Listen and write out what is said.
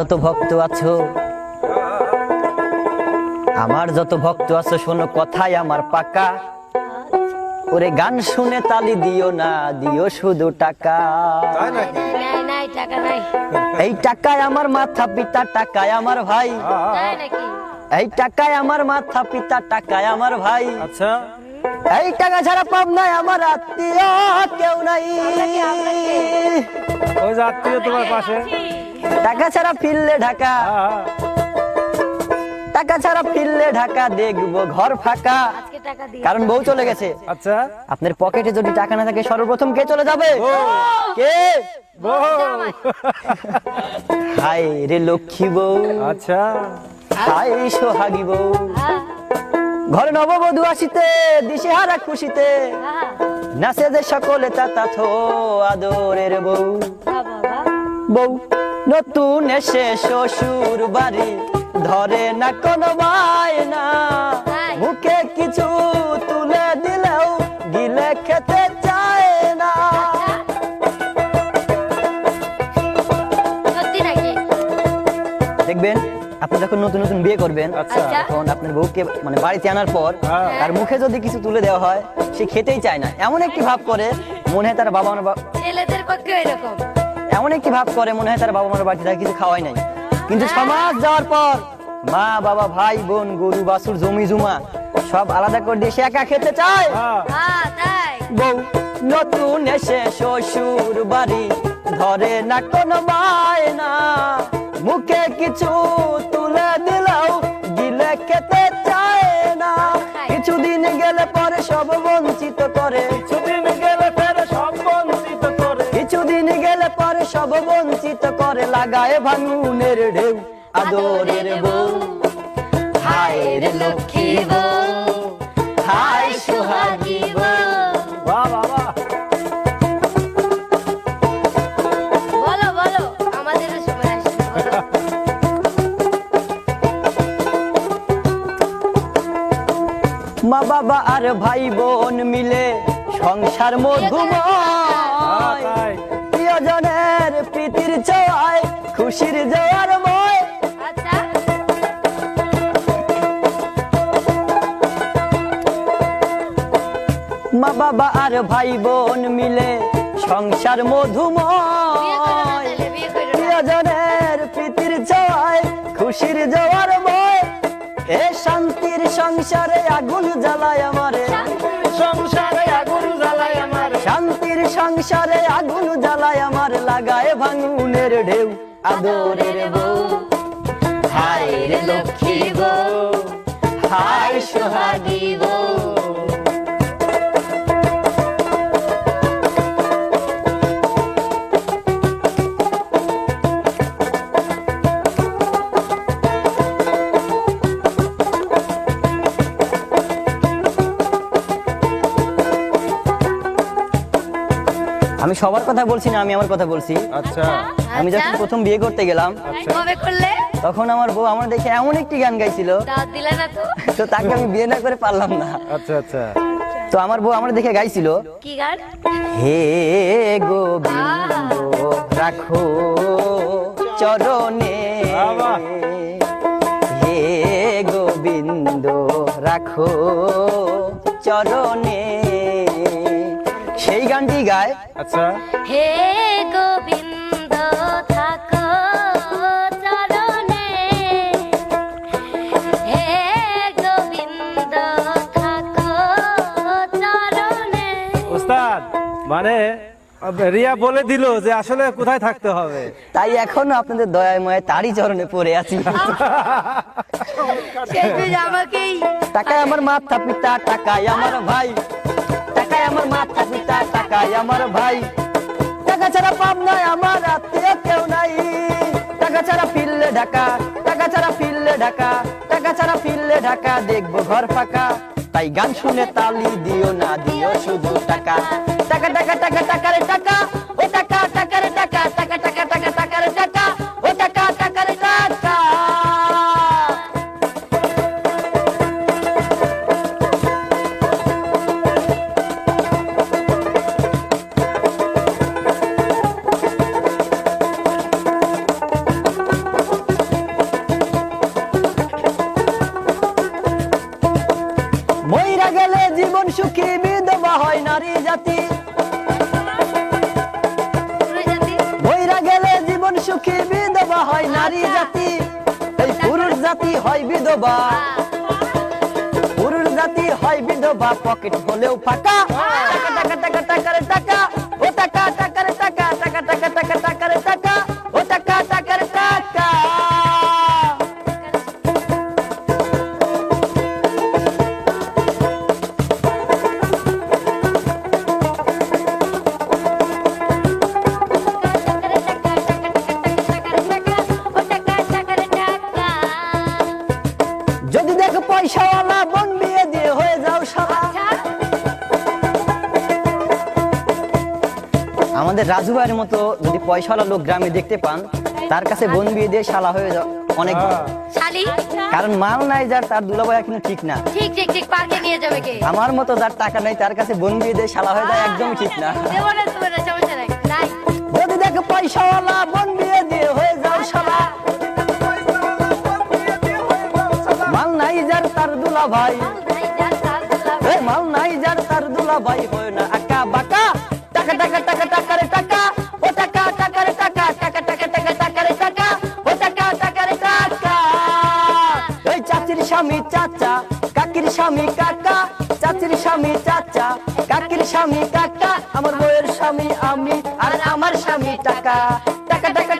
যত ভক্ত আছো আমার যত ভক্ত আছো শোনো কথাই আমার পাকা ওরে গান শুনে তালি দিও না দিও শুধু টাকা তাই নাকি? নাই টাকা নাই। এই টাকায় আমার মাথা পিতা টাকায় আমার ভাই তাই নাকি? এই টাকায় আমার মাথা পিতা টাকায় আমার ভাই আচ্ছা, এই টাকা ছাড়া পাব নাই আমার আত্মীয় কেউ নাই ওই যে আত্মীয় তোমার পাশে। টাকা ছাড়া ফিরলে ঢাকা টাকা ছাড়া ফিরলে ঢাকা দেখবো ঘর ফাঁকা আজকে টাকা দিয়ে কারণ বউ চলে গেছে। আচ্ছা, আপনার পকেটে যদি টাকা না থাকে সর্বপ্রথম কে চলে যাবে? কে? হাই রে লক্ষ্মী বউ, আচ্ছা, হাই সোহাগী বউ, হ্যাঁ, ঘরে নববধূ আসিতে দিশেহারা খুশিতে হ্যাঁ, নাচে যে সকলে তাতা থো আদরের বউ। বাবা, বউ নতুন এসে শ্বশুর বাড়ি ধরে না কোনো বায়না মুখে কিছু তুলে দিলেও গিলে খেতে চায় না। সত্যি নাকি? দেখবেন আপনি যখন নতুন নতুন বিয়ে করবেন আচ্ছা, তখন আপনার বউকে মানে বাড়িতে আনার পর হ্যাঁ। তার মুখে যদি কিছু তুলে দেওয়া হয় সে খেতেই চায় না, এমন একটি ভাব করে মনে হয় তার বাবা মার ছেলেদের পক্ষে এরকম। এমন একটি ভাব করে মনে হয় তার বাবা মার বাড়িতে তার কিছু খাওয়াই নাই, কিন্তু সমাজ যাওয়ার পর মা বাবা ভাই বোন গরু বাছুর জমি জুমা সব আলাদা করে দিয়ে সে একা খেতে চায়। হ্যাঁ, হ্যাঁ, তাই। বউ নতুন এসে শ্বশুর বাড়ি ধরে না কোনো বায়না মুখে কিছু তুলে দিলেও গিলে খেতে চায় না। কিছুদিন গেলে পরে সব বঞ্চিত করে, কিছুদিন গেলে ফের সব বঞ্চিত করে। কিছুদিন গেলে পরে সব বঞ্চিত করে লাগায় ভাঙুনের ঢেউ আদরের বউ। হায় রে লক্ষ্মী বউ, হায় সোহাগী বউ। বাহ, বাহ, বাহ। বলো বলো আমাদেরও সময় আসছে, বলো। মা বাবা আর ভাই বোন মিলে সংসার হ্যাঁ, মধুময় তাই। প্রিয়জনের প্রীতির ছোঁয়ায় খুশির জোয়ার ময়। আচ্ছা, মা বাবা আর ভাই বোন মিলে সংসার বিয়ে করো না মধুময় তাহলে, বিয়ে করো না। প্রিয়জনের প্রীতির ছোঁয়ায় খুশির জোয়ার ময়। এ শান্তির সংসারে আগুন জ্বালায় আমারে, সংসারে আগুন জ্বালায় আমার। শান্তির সংসারে আগুন জ্বালায় আমার লাগায় ভাঙুনের ঢেউ আদরের বউ। হায় রে লক্ষ্মী বউ, হায় সোহাগী বউ। আমি সবার কথা বলছি না, আমি আমার কথা বলছি। আচ্ছা, আমি যখন প্রথম বিয়ে করতে গেলাম কবে করলে? তখন আমার বউ আমার দেখে এমন একটি গান গাইছিল, দাওয়াত দিলে না তো? তো তাকে আমি বিয়ে না করে পারলাম না। আচ্ছা, আচ্ছা। তো আমার বউ আমার দেখে গাইছিল, কি গান? হে গোবিন্দ রাখো চরণে, বাবা। হে গোবিন্দ রাখো চরণে, সেই গানটি গায়। আচ্ছা, হে গোবিন্দ থাকো চরণে, হে গোবিন্দ থাকো চরণে। উস্তাদ মানে রিয়া বলে দিল যে আসলে কোথায় থাকতে হবে। তাই এখনো আপনাদের দয়ায় ময় তারই চরণে পড়ে আছি। শেষমেশ আমাকেই টাকায় আমার মাথা পিতা টাকায় আমার ভাই, টাকায় আমার মাথা পিতা টাকায় আমার ভাই, টাকা ছাড়া পাব নাই আমার আত্মীয় কেউ নাই, টাকা ছাড়া ফিরলে ঢাকা, টাকা ছাড়া ফিরলে ঢাকা, টাকা ছাড়া ফিরলে ঢাকা দেখবো ঘর ফাঁকা। তাই গান শুনে তালি দিও না দিও শুধু টাকা, টাকা টাকা টাকা টাকা রে টাকা, ও টাকা টাকা রে টাকা, টাকা টাকা টাকা টাকা রে টাকা, ও টাকা টাকা রে টাকা। সুখী বিধবা হয় নারী জাতি, মইরা গেলে জীবন সুখী বিধবা হয় নারী জাতি, এই পুরুষ জাতি হয় বিধবা, পুরুষ জাতি হয় বিধবা, পকেট হলেও ফাঁকা, টাকা টাকা টাকা টাকারে টাকা, ও টাকা টাকারে টাকা, টাকা টাকা টাকা টাকারে টাকা, ও টাকা টাকারে টাকা। যদি দেখো পয়সাওয়ালা বোন বিয়ে দিয়ে হয়ে যাও সারা। আমাদের রাজু ভাইয়ের মতো যদি পয়সাওয়ালা লোক গ্রামে দেখতে পান, তার কাছে বোন বিয়ে দিয়ে শালা হয়ে যাও অনেক ভালো। শালি কারণ মাল নাই যার, তার দুলাভাই কিন্তু ঠিক না। ঠিক ঠিক ঠিক, পার্কে নিয়ে যাবে কে? আমার মতো যার টাকা নাই তার কাছে বোন বিয়ে দিয়ে শালা হয়ে যায় একদমই ঠিক না। দেবো না, দেবো না, সমস্যা নাই। নাই। যদি দেখো পয়সাওয়ালা বোন বিয়ে দিয়ে হয়ে যাও শালা, মাল নাই যার তার দুলাভাই, নাই, যার তার দুলাভাই। এই মাল নাই যার তার দুলাভাই হয় না আকা বাকা, টাকা টাকা টাকা টাকারে টাকা, ও টাকা টাকারে টাকা, টাকা টাকা টাকা টাকারে টাকা, ও টাকা টাকারে টাকা। এই চাচির স্বামী চাচা, কাকির স্বামী কাকা, চাচির স্বামী চাচা, কাকির স্বামী কাকা, আমার বউয়ের স্বামী আমি, আর আমার স্বামী টাকা, টাকা টাকা